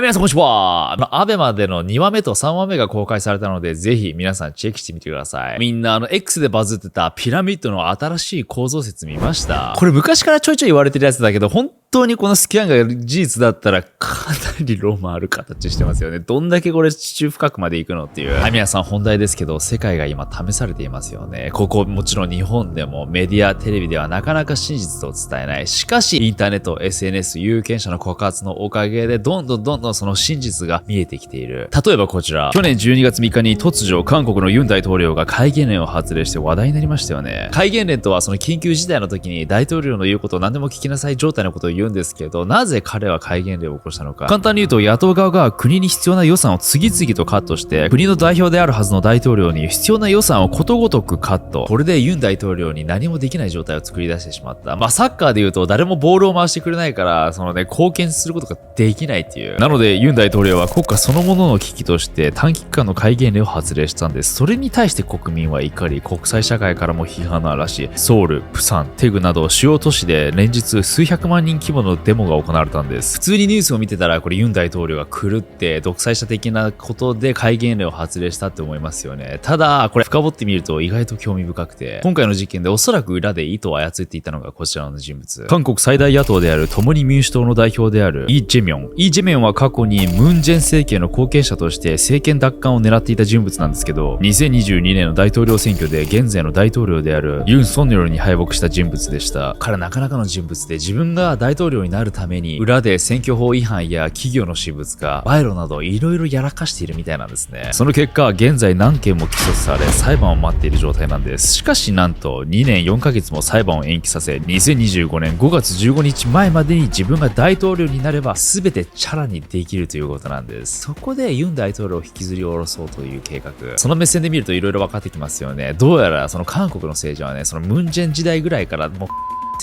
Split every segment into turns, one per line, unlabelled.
皆さんこんにちは。アベマでの2話目と3話目が公開されたので、ぜひ皆さんチェックしてみてください。みんなX でバズってたピラミッドの新しい構造説見ました？これ昔からちょいちょい言われてるやつだけど、本当にこのスキャンが事実だったらかなりロマンある形してますよね。どんだけこれ地中深くまで行くのっていう。はい、皆さん本題ですけど、世界が今試されていますよね。ここもちろん日本でもメディア、テレビではなかなか真実を伝えない。しかし、インターネット、SNS、有権者の告発のおかげで、どんどんその真実が見えてきている。例えばこちら、去年12月3日に突如韓国のユン大統領が戒厳令を発令して話題になりましたよね。戒厳令とはその緊急事態の時に大統領の言うことを何でも聞きなさい状態のことを言うんですけど、なぜ彼は戒厳令を起こしたのか。簡単に言うと、野党側が国に必要な予算を次々とカットして、国の代表であるはずの大統領に必要な予算をことごとくカット。これでユン大統領に何もできない状態を作り出してしまった。サッカーで言うと誰もボールを回してくれないから、貢献することができないっていう。なので、ユン大統領は国家そのものの危機として短期間の戒厳令を発令したんです。それに対して国民は怒り、国際社会からも批判の嵐。ソウル、プサン、テグなど主要都市で連日数百万人規模のデモが行われたんです。普通にニュースを見てたら、これユン大統領が狂って独裁者的なことで戒厳令を発令したって思いますよね。ただ、これ深掘ってみると意外と興味深くて、今回の事件でおそらく裏で意図を操っていたのがこちらの人物。韓国最大野党である共に民主党の代表であるイ・ジェミョン。イ・ジェミョンは過去にムン・ジェン政権の後継者として政権奪還を狙っていた人物なんですけど、2022年の大統領選挙で現在の大統領であるユン・ソンニョルに敗北した人物でした。彼はなかなかの人物で、自分が大統領になるために裏で選挙法違反や企業の私物化、賄賂などいろいろやらかしているみたいなんですね。その結果、現在何件も起訴され裁判を待っている状態なんです。しかしなんと2年4ヶ月も裁判を延期させ、2025年5月15日前までに自分が大統領になれば全てチャラにできるということなんです。そこでユン大統領を引きずり下ろそうという計画。その目線で見るといろいろ分かってきますよね。どうやらその韓国の政治はね、そのムンジェン時代ぐらいからもう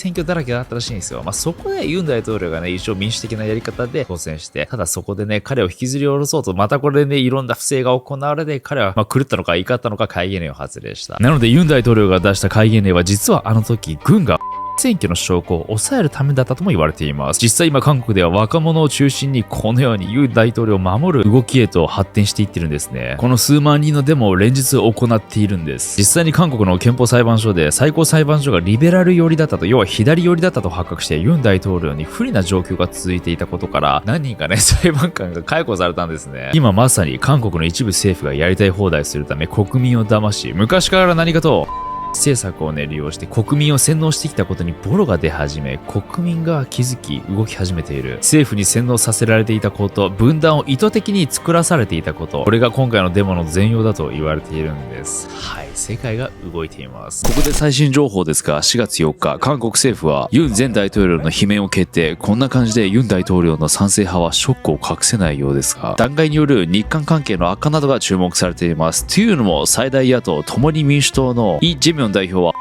選挙だらけだったらしいんですよ。そこでユン大統領がね、一生民主的なやり方で当選して、ただそこでね、彼を引きずり下ろそうと、またこれでね、いろんな不正が行われて、彼は狂ったのか怒ったのか戒厳令を発令した。なのでユン大統領が出した戒厳令は実はあの時、軍が選挙の証拠を抑えるためだったとも言われています。実際今韓国では若者を中心にこのようにユン大統領を守る動きへと発展していってるんですね。この数万人のデモを連日行っているんです。実際に韓国の憲法裁判所で最高裁判所がリベラル寄りだったと、要は左寄りだったと発覚して、ユン大統領に不利な状況が続いていたことから何人かね、裁判官が解雇されたんですね。今まさに韓国の一部政府がやりたい放題するため国民を騙し、昔から何かと政策をね、利用して国民を洗脳してきたことにボロが出始め、国民が気づき動き始めている。政府に洗脳させられていたこと、分断を意図的に作らされていたこと、これが今回のデモの全容だと言われているんです。はい、世界が動いています。ここで最新情報ですが、4月4日、韓国政府はユン前大統領の罷免を決定。こんな感じでユン大統領の賛成派はショックを隠せないようですが、弾劾による日韓関係の悪化などが注目されています。というのも、最大野党共に民主党のイ・ジェミョン代表は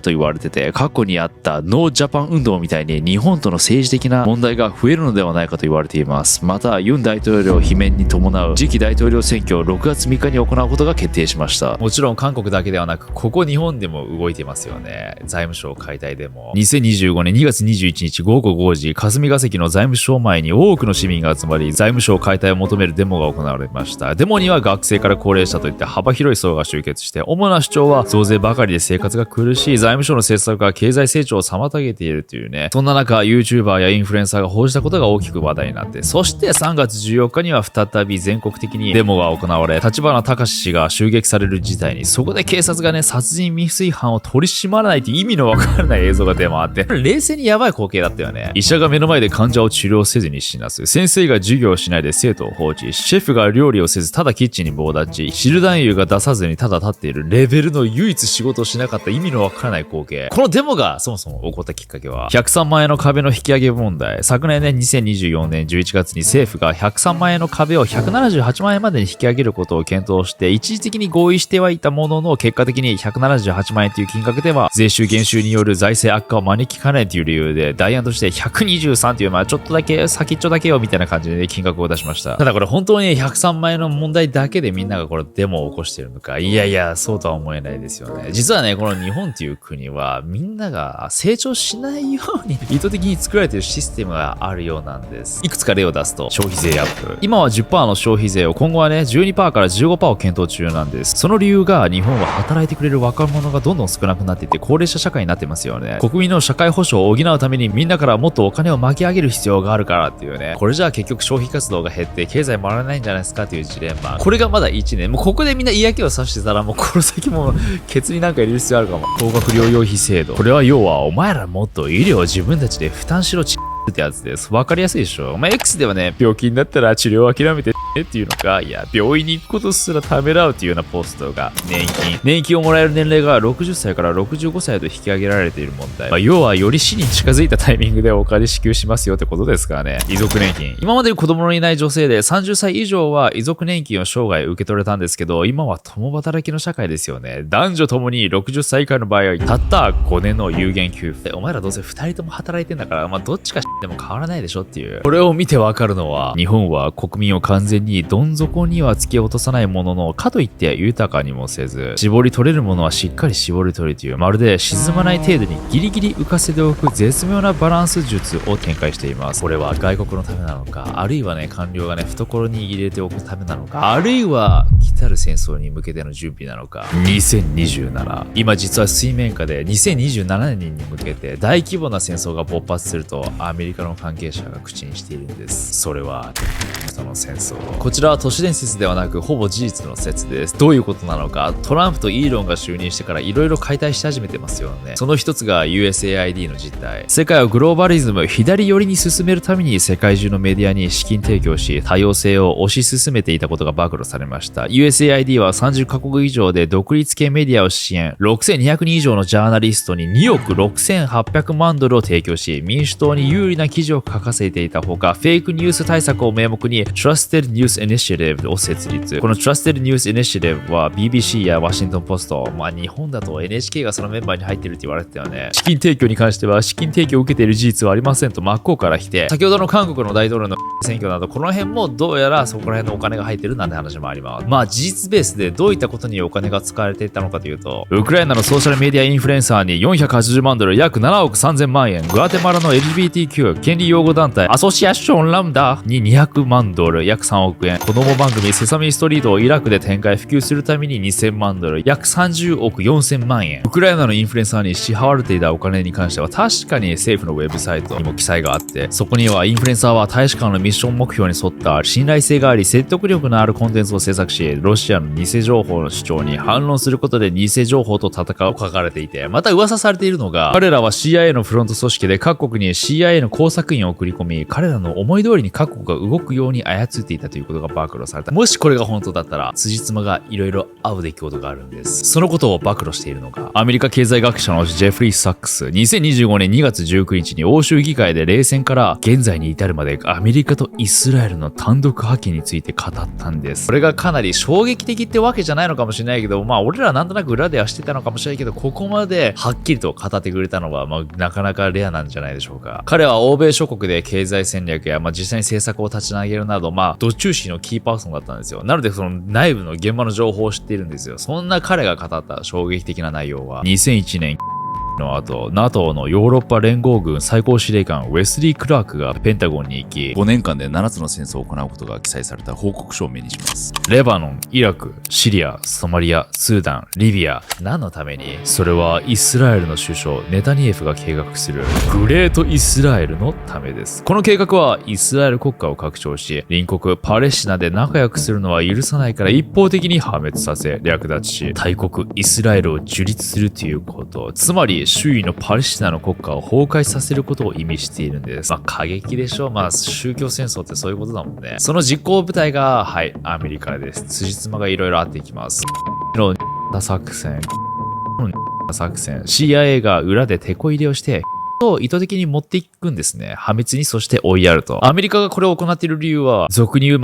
と言われてて、過去にあったノージャパン運動みたいに日本との政治的な問題が増えるのではないかと言われています。また、ユン大統領罷免に伴う次期大統領選挙を6月3日に行うことが決定しました。もちろん韓国だけではなく、ここ日本でも動いてますよね。財務省解体デモ。2025年2月21日午後5時、霞が関の財務省前に多くの市民が集まり、財務省解体を求めるデモが行われました。デモには学生から高齢者といって幅広い層が集結して、主な主張は増税ばかりで生活が苦しい、財務省の政策が経済成長を妨げているというね。そんな中、YouTuber やインフルエンサーが報じたことが大きく話題になって、そして3月14日には再び全国的にデモが行われ、立花孝志氏が襲撃される事態に、そこで警察がね、殺人未遂犯を取り締まらないという意味のわからない映像が出回って、冷静にやばい光景だったよね。医者が目の前で患者を治療せずに死なす。先生が授業をしないで生徒を放置。シェフが料理をせずただキッチンに棒立ち。汁男優が出さずにただ立っているレベルの唯一仕事をしなかった意味のわからない光景。このデモがそもそも起こったきっかけは、103万円の壁の引き上げ問題。昨年ね、2024年11月に政府が103万円の壁を178万円までに引き上げることを検討して、一時的に合意してはいたものの、結果的に178万円という金額では、税収減収による財政悪化を招きかねないという理由で、代案として123という、ちょっとだけ先っちょだけよみたいな感じで金額を出しました。ただこれ本当に103万円の問題だけでみんながこれデモを起こしてるのか。いやいや、そうとは思えないですよね。実はね、この日本っていう国はみんなが成長しないように意図的に作られているシステムがあるようなんです。いくつか例を出すと、消費税アップ。今は 10% の消費税を、今後はね、12% から 15% を検討中なんです。その理由が、日本は働いてくれる若者がどんどん少なくなっていて、高齢者社会になってますよね。国民の社会保障を補うためにみんなからもっとお金を巻き上げる必要があるからっていうね。これじゃあ結局消費活動が減って経済回らないんじゃないですかっていうジレンマ。これがまだ1年。もうここでみんな嫌気をさしてたら、もうこの先もケツになんか入れる必要あるかも。高額療養費制度。これは要は、お前らもっと医療を自分たちで負担しろってやつです。わかりやすいでしょ。X ではね、病気になったら治療を諦めてっていうのか、いや、病院に行くことすらためらうっていうようなポストが、年金をもらえる年齢が60歳から65歳と引き上げられている問題。要は、より死に近づいたタイミングでお金支給しますよってことですからね。遺族年金。今まで子供のいない女性で30歳以上は遺族年金を生涯受け取れたんですけど、今は共働きの社会ですよね。男女ともに60歳以下の場合は、たった5年の有限給付。お前らどうせ2人とも働いてんだから、どっちかでも変わらないでしょっていう。これを見てわかるのは、日本は国民を完全にどん底には突き落とさないものの、かといって豊かにもせず、絞り取れるものはしっかり絞り取るという、まるで沈まない程度にギリギリ浮かせておく絶妙なバランス術を展開しています。これは外国のためなのか、あるいはね、官僚がね、懐に入れておくためなのか、あるいは来たる戦争に向けての準備なのか。2027。今実は水面下で2027年に向けて大規模な戦争が勃発するとアメリカの関係者が口にしているんです。それはその戦争。こちらは都市伝説ではなくほぼ事実の説です。どういうことなのか。トランプとイーロンが就任してからいろいろ解体し始めてますよね。その一つが USAID の実態。世界をグローバリズム左寄りに進めるために世界中のメディアに資金提供し多様性を推し進めていたことが暴露されました。USAID は30カ国以上で独立系メディアを支援。6200人以上のジャーナリストに2億6800万ドルを提供し、民主党に有利な記事を書かせていたほか、フェイクニュース対策を名目に Trusted News Initiative を設立。この Trusted News Initiative は BBC やワシントンポスト、日本だと NHK がそのメンバーに入ってるって言われてたよね。資金提供に関しては資金提供を受けている事実はありませんと真っ向から否定。先ほどの韓国の大統領の選挙など、この辺もどうやらそこら辺のお金が入ってるなんて話もあります。事実ベースでどういったことにお金が使われていたのかというと、ウクライナのソーシャルメディアインフルエンサーに480万ドル約7億3000万円、グアテマラの LGBTQ 権利擁護団体アソシアションラムダに200万ドル約3億円、子供番組セサミストリートをイラクで展開普及するために2000万ドル約30億4000万円。ウクライナのインフルエンサーに支払われていたお金に関しては確かに政府のウェブサイトにも記載があって、そこにはインフルエンサーは大使館のミッション目標に沿った信頼性があり説得力のあるコンテンツを制作し、ロシアの偽情報の主張に反論することで偽情報と戦うと書かれていて、また噂されているのが、彼らは CIA のフロント組織で各国に CIA の工作員を送り込み、彼らの思い通りに各国が動くように操っていたということが暴露された。もしこれが本当だったら、辻褄がいろいろ合う出来事があるんです。そのことを暴露しているのが、アメリカ経済学者のジェフリー・サックス。2025年2月19日に欧州議会で冷戦から現在に至るまでアメリカとイスラエルの単独破棄について語ったんです。これがかなり衝撃的ってわけじゃないのかもしれないけど、俺らなんとなく裏ではしてたのかもしれないけど、ここまではっきりと語ってくれたのは、なかなかレアなんじゃないでしょうか。彼は欧米諸国で経済戦略や、実際に政策を立ち上げるなど、ド中心のキーパーソンだったんですよ。なので、その内部の現場の情報を知っているんですよ。そんな彼が語った衝撃的な内容は、2001年の後、NATO のヨーロッパ連合軍最高司令官ウェスリー・クラークがペンタゴンに行き、5年間で7つの戦争を行うことが記載された報告書を目にします。レバノン、イラク、シリア、ソマリア、スーダン、リビア。何のために？それはイスラエルの首相ネタニエフが計画するグレートイスラエルのためです。この計画はイスラエル国家を拡張し、隣国パレスチナで仲良くするのは許さないから一方的に破滅させ、略奪し、大国イスラエルを樹立するということ。つまり周囲のパレスチナの国家を崩壊させることを意味しているんです。過激でしょ。宗教戦争ってそういうことだもんね。その実行部隊が、アメリカです。辻褄がいろいろあっていきます。の作戦。CIA が裏でテこ入れをして、を意図的に持っていくんですね。破滅にそして追いやると。アメリカがこれを行っている理由は、俗に言う、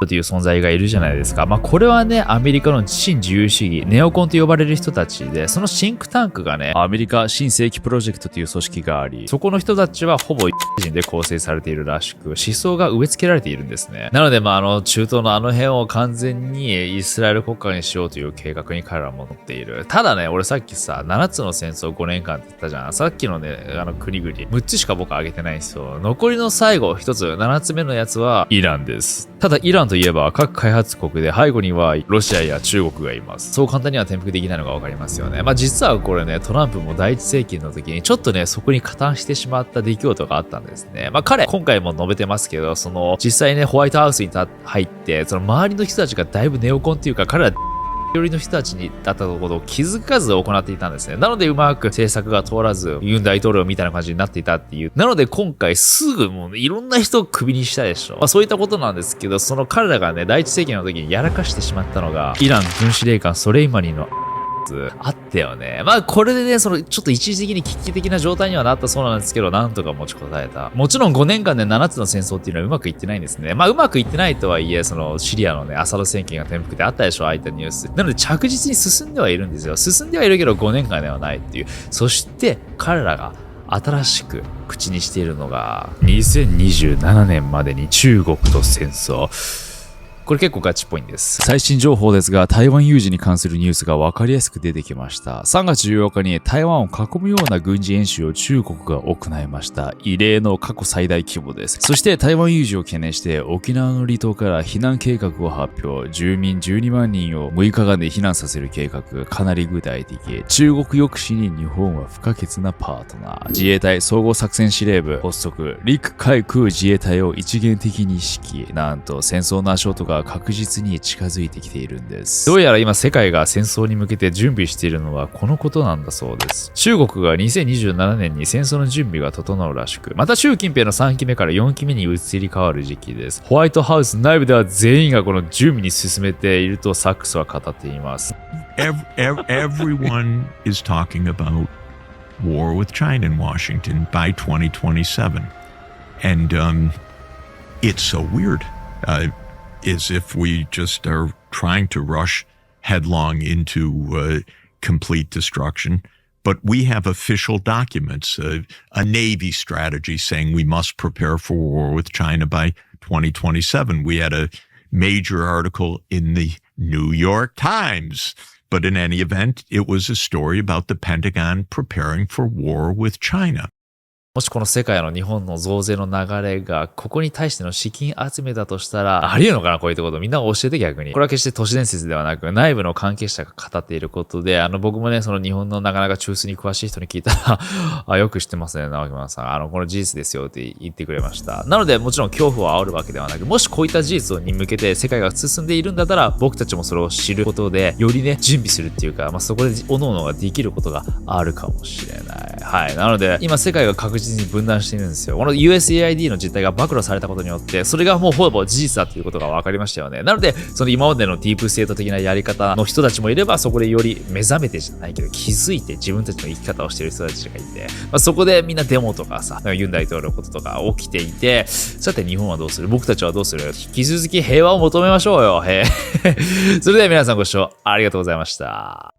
という存在がいるじゃないですか。これはね、アメリカの新自由主義、ネオコンと呼ばれる人たちで、そのシンクタンクがね、アメリカ新世紀プロジェクトという組織があり、そこの人たちはほぼ人で構成されているらしく、思想が植え付けられているんですね。なので、中東のあの辺を完全にイスラエル国家にしようという計画に彼らも乗っている。ただね、俺さっきさ、7つの戦争5年間って言ったじゃん。さっきのね、国々、6つしか僕挙げてないんですよ。残りの最後、1つ、7つ目のやつはイランです。ただ、イランといえば核開発国で背後にはロシアや中国がいます。そう簡単には転覆できないのがわかりますよね。実はこれね、トランプも第一政権の時にちょっとね、そこに加担してしまった出来事があったんですね。彼、今回も述べてますけど、実際ね、ホワイトハウスに入って、周りの人たちがだいぶネオコンっていうか、彼らよりの人たちにだったことを気づかず行っていたんですね。なのでうまく政策が通らず、ユン大統領みたいな感じになっていたっていう。なので今回すぐもういろんな人をクビにしたでしょ。そういったことなんですけど、その彼らがね、第一政権の時にやらかしてしまったのが、イラン軍司令官ソレイマニのあったよね。これでね、ちょっと一時的に危機的な状態にはなったそうなんですけど、なんとか持ちこたえた。もちろん5年間で7つの戦争っていうのはうまくいってないんですね。うまくいってないとはいえ、シリアのね、アサド政権が転覆であったでしょ、ああいったニュース。なので着実に進んではいるんですよ。進んではいるけど5年間ではないっていう。そして彼らが新しく口にしているのが、2027年までに中国と戦争。これ結構ガチっぽいんです。最新情報ですが、台湾有事に関するニュースが分かりやすく出てきました。3月14日に台湾を囲むような軍事演習を中国が行いました。異例の過去最大規模です。そして台湾有事を懸念して沖縄の離島から避難計画を発表。住民12万人を6日間で避難させる計画、かなり具体的。中国抑止に日本は不可欠なパートナー。自衛隊総合作戦司令部発足。陸海空自衛隊を一元的に指揮。なんと戦争の足音が確実に近づいてきているんです。どうやら今世界が戦争に向けて準備しているのはこのことなんだそうです。中国が2027年に戦争の準備が整うらしく、また習近平の3期目から4期目に移り変わる時期です。ホワイトハウス内部では全員がこの準備に進めているとサックスは語っています。
Everyone is talking about war with China in Washington by 2027. And it's so weird. Is if we just are trying to rush headlong into complete destruction. But we have official documents, a Navy strategy saying we must prepare for war with China by 2027. We had a major article in the New York Times. But in any event, it was a story about the Pentagon preparing for war with China.
もしこの世界の日本の増税の流れがここに対しての資金集めだとしたら、あり得るのかなこういうことみんな教えて逆に。これは決して都市伝説ではなく、内部の関係者が語っていることで、僕もね、日本のなかなか中枢に詳しい人に聞いたらよく知ってますね、直木村さん。この事実ですよって言ってくれました。なので、もちろん恐怖を煽るわけではなく、もしこういった事実に向けて世界が進んでいるんだったら、僕たちもそれを知ることで、よりね、準備するっていうか、そこで各々ができることがあるかもしれない。はい。なので、今世界が確実に分断しているんですよ。この USAID の実態が暴露されたことによって、それがもうほぼ事実だっていうことが分かりましたよね。なので、今までのディープステート的なやり方の人たちもいれば、そこでより目覚めてじゃないけど、気づいて自分たちの生き方をしている人たちがいて、そこでみんなデモとかさ、ユン大統領のこととか起きていて、さて日本はどうする？僕たちはどうする？引き続き平和を求めましょうよ。それでは皆さんご視聴ありがとうございました。